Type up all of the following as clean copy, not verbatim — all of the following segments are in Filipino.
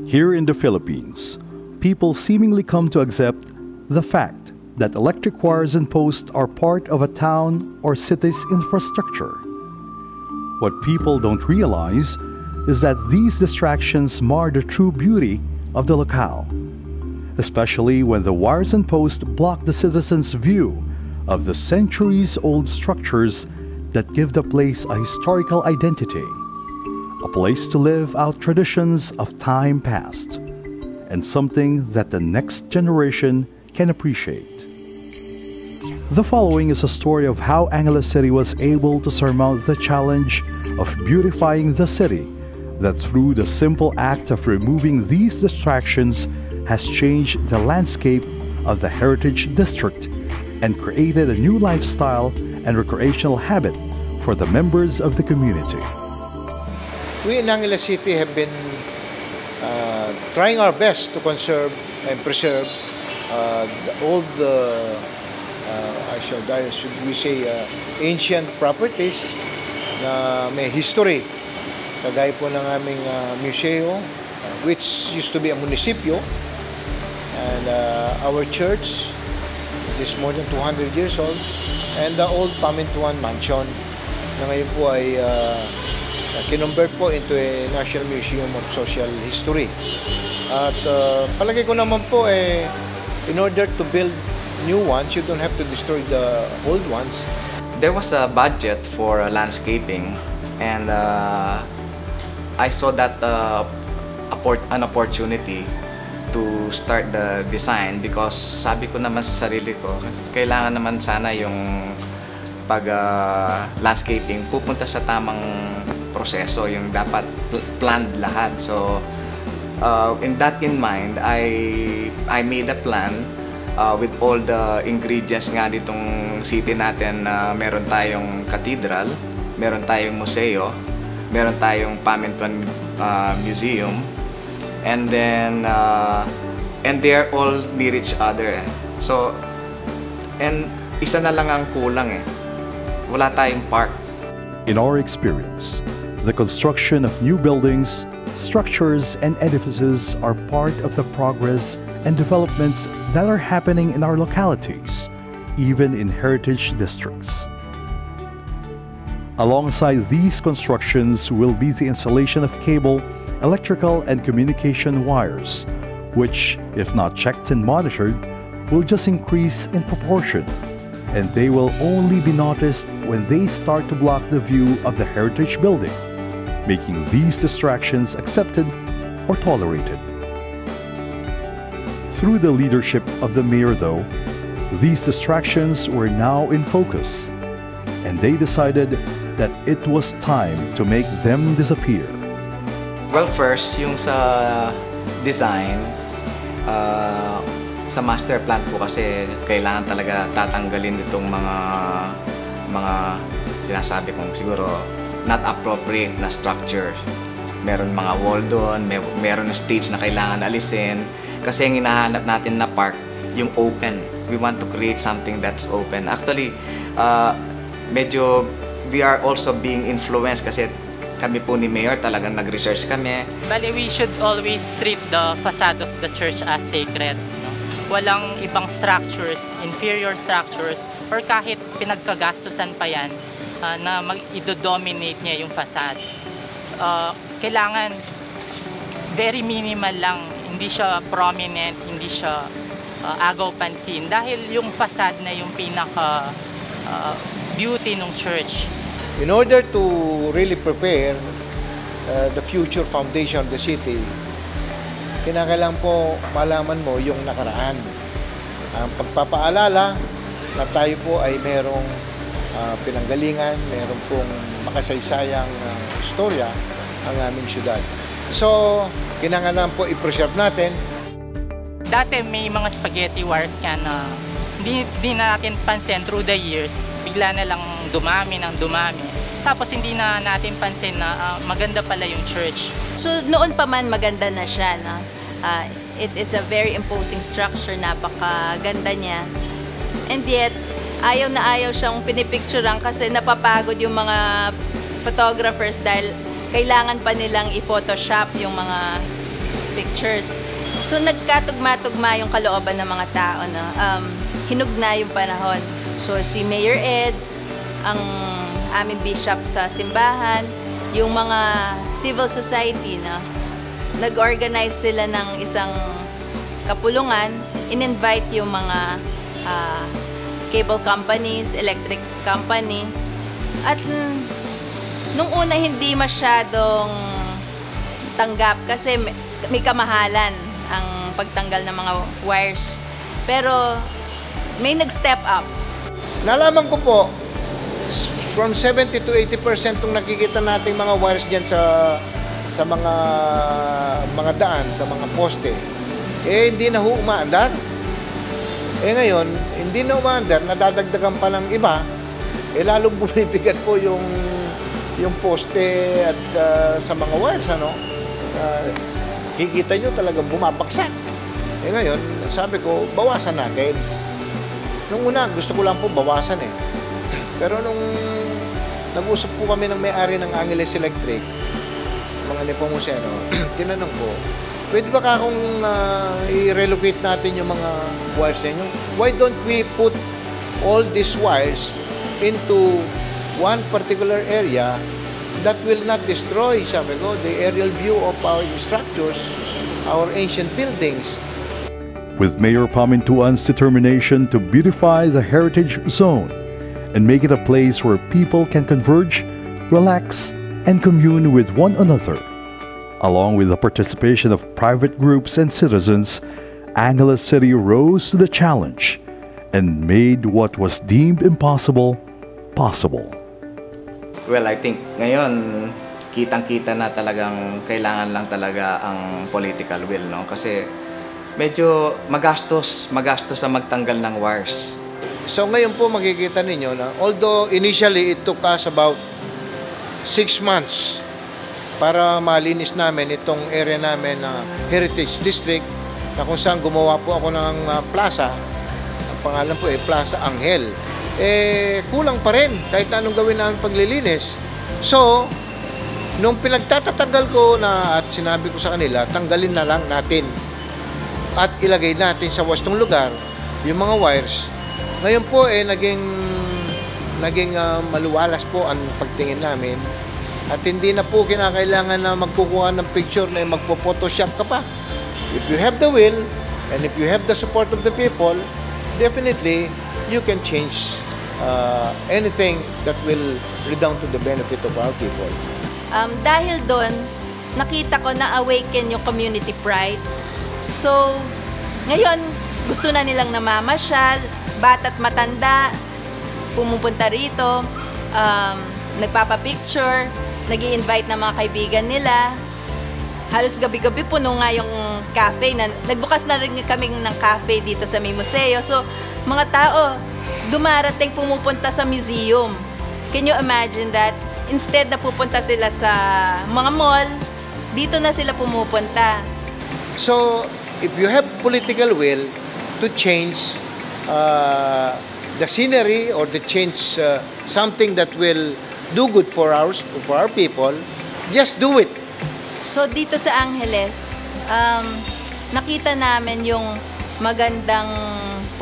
Here in the Philippines, people seemingly come to accept the fact that electric wires and posts are part of a town or city's infrastructure. What people don't realize is that these distractions mar the true beauty of the locale, especially when the wires and posts block the citizens' view of the centuries-old structures that give the place a historical identity, a place to live out traditions of time past, and something that the next generation can appreciate. The following is a story of how Angeles City was able to surmount the challenge of beautifying the city that through the simple act of removing these distractions has changed the landscape of the Heritage District and created a new lifestyle and recreational habit for the members of the community. We in Angeles City have been trying our best to conserve and preserve the old, should we say, ancient properties na may history. Kagaya po ng aming museo, which used to be a munisipyo, and our church, which is more than 200 years old, and the old Pamintuan Mansion, na ngayon po ay kinonvert po into a National Museum of Social History. At palagay ko naman po, in order to build new ones, you don't have to destroy the old ones. There was a budget for landscaping, and I saw that an opportunity to start the design because sabi ko naman sa sarili ko, kailangan naman sana yung landscaping pupunta sa tamang proseso, yung dapat planned lahat. So in that in mind, I made a plan with all the ingredients nga ditong city natin. Meron tayong cathedral, meron tayong museo, meron tayong Pamintuan Museum, and then and they're all near each other. So, and isa na lang ang kulang wala tayong park. In our experience, the construction of new buildings, structures, and edifices are part of the progress and developments that are happening in our localities, even in heritage districts. Alongside these constructions will be the installation of cable, electrical, and communication wires, which, if not checked and monitored, will just increase in proportion, and they will only be noticed when they start to block the view of the heritage building, making these distractions accepted or tolerated. Through the leadership of the mayor, though, these distractions were now in focus, and they decided that it was time to make them disappear. Well, first, yung sa design, sa master plan po kasi kailangan talaga tatanggalin itong mga sinasabi kong siguro not appropriate na structure. Meron mga wall doon, meron na stage na kailangan alisin. Kasi ang hinahanap natin na park, yung open. We want to create something that's open. Actually, medyo we are also being influenced kasi kami po ni Mayor talagang nag-research kami. Bali, we should always treat the facade of the church as sacred. No? Walang ibang structures, inferior structures, or kahit pinagkagastusan pa yan na i-dominate niya yung facade. Kailangan very minimal lang, hindi siya prominent, hindi siya agaw pansin dahil yung facade na yung pinaka beauty ng church. In order to really prepare the future foundation of the city, kinakailangan po malaman mo yung nakaraan. Ang pagpapaalala na tayo po ay merong pinanggalingan, meron pong makasaysayang istorya ang aming syudad. So, kinakailangan po i-preserve natin. Dati may mga spaghetti wires ka na hindi na natin pansin through the years. Bigla na lang dumami ng dumami. Tapos hindi na natin pansin na maganda pala yung church. So noon pa man maganda na siya. No? It is a very imposing structure. Napakaganda niya. And yet, ayaw na ayaw siyang pinipicturean kasi napapagod yung mga photographers dahil kailangan pa nilang i-photoshop yung mga pictures. So nagkatugma-tugma yung kalooban ng mga tao, no? Hinugna yung panahon. So si Mayor Ed, ang aming bishop sa simbahan, yung mga civil society, no? Nag-organize sila ng isang kapulungan, in-invite yung mga cable companies, electric company, at nung una hindi masyadong tanggap kasi may kamahalan ang pagtanggal ng mga wires. Pero may nag-step up. Nalaman ko po, from 70 to 80% itong nakikita nating mga wires dyan sa mga daan, sa mga poste, hindi na umaandar. Ngayon, hindi na umaandar, nadadagdagan pa ng iba, lalong bumibigat po yung poste at sa mga wires, ano? Kikita nyo talagang bumabagsak. Ngayon, sabi ko, bawasan natin. Nung una, gusto ko lang po bawasan eh. Pero nung nag-usap po kami ng may-ari ng Angeles Electric, mga Nepomuceno, tinanong ko, pwede ba kung i-relocate natin yung mga wires ninyo? Why don't we put all these wires into one particular area that will not destroy, sabi ko, the aerial view of our structures, our ancient buildings. With Mayor Pamintuan's determination to beautify the heritage zone and make it a place where people can converge, relax, and commune with one another, along with the participation of private groups and citizens, Angeles City rose to the challenge and made what was deemed impossible possible. Well, I think ngayon, kitang-kita na talagang kailangan lang talaga ang political will, no? Kasi medyo magastos sa magtanggal ng wires. So ngayon po makikita ninyo na although initially it took us about 6 months para malinis namin itong area namin na Heritage District, na kung saan gumawa po ako ng plaza, ang pangalan po Plaza Angel. Kulang pa rin kahit anong gawin namin paglilinis. So, nung pinagtatatanggal ko na at sinabi ko sa kanila, tanggalin na lang natin at ilagay natin sa wastong lugar yung mga wires. Ngayon po naging maluwalas po ang pagtingin namin at hindi na po kinakailangan na magkukuha ng picture na magpo-photoshop ka pa. If you have the will and if you have the support of the people, definitely you can change anything that will redound to the benefit of our people. Dahil doon, nakita ko na awaken yung community pride. So, ngayon, gusto na nilang namamasyal, bata't matanda, pumupunta rito, nagpapapicture, nag-i-invite ng mga kaibigan nila. Halos gabi-gabi puno nga yung cafe. Nagbukas na rin kami ng cafe dito sa may museo. So, mga tao, dumarating pumupunta sa museum. Can you imagine that? Instead na pupunta sila sa mga mall, dito na sila pumupunta. So, if you have political will to change the scenery or to change something that will do good for our people, just do it. So, dito sa Angeles, nakita namin yung magandang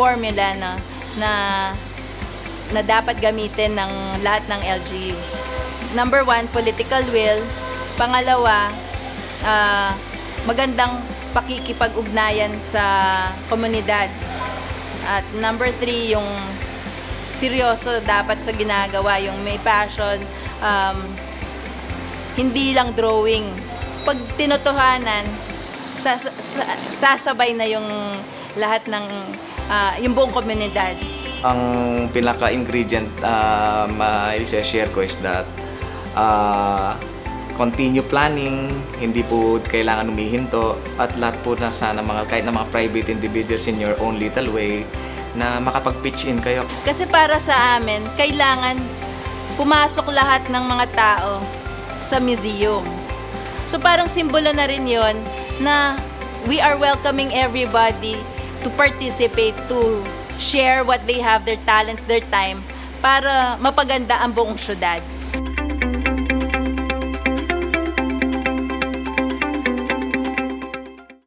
formula na dapat gamitin ng lahat ng LGU. Number 1, political will. Pangalawa, magandang pakikipag-ugnayan sa komunidad. At number 3, yung seryoso dapat sa ginagawa, yung may passion, hindi lang drawing. Pag tinutuhanan, sasabay na yung lahat ng yung buong komunidad. Ang pinaka-ingredient ma-share ko is that continue planning, hindi po kailangan humihinto, at lahat po na sana kahit na mga private individuals in your own little way na makapag-pitch in kayo. Kasi para sa amin, kailangan pumasok lahat ng mga tao sa museum. So parang simbolo na rin yon na we are welcoming everybody to participate, to share what they have, their talents, their time, para mapaganda ang buong syudad.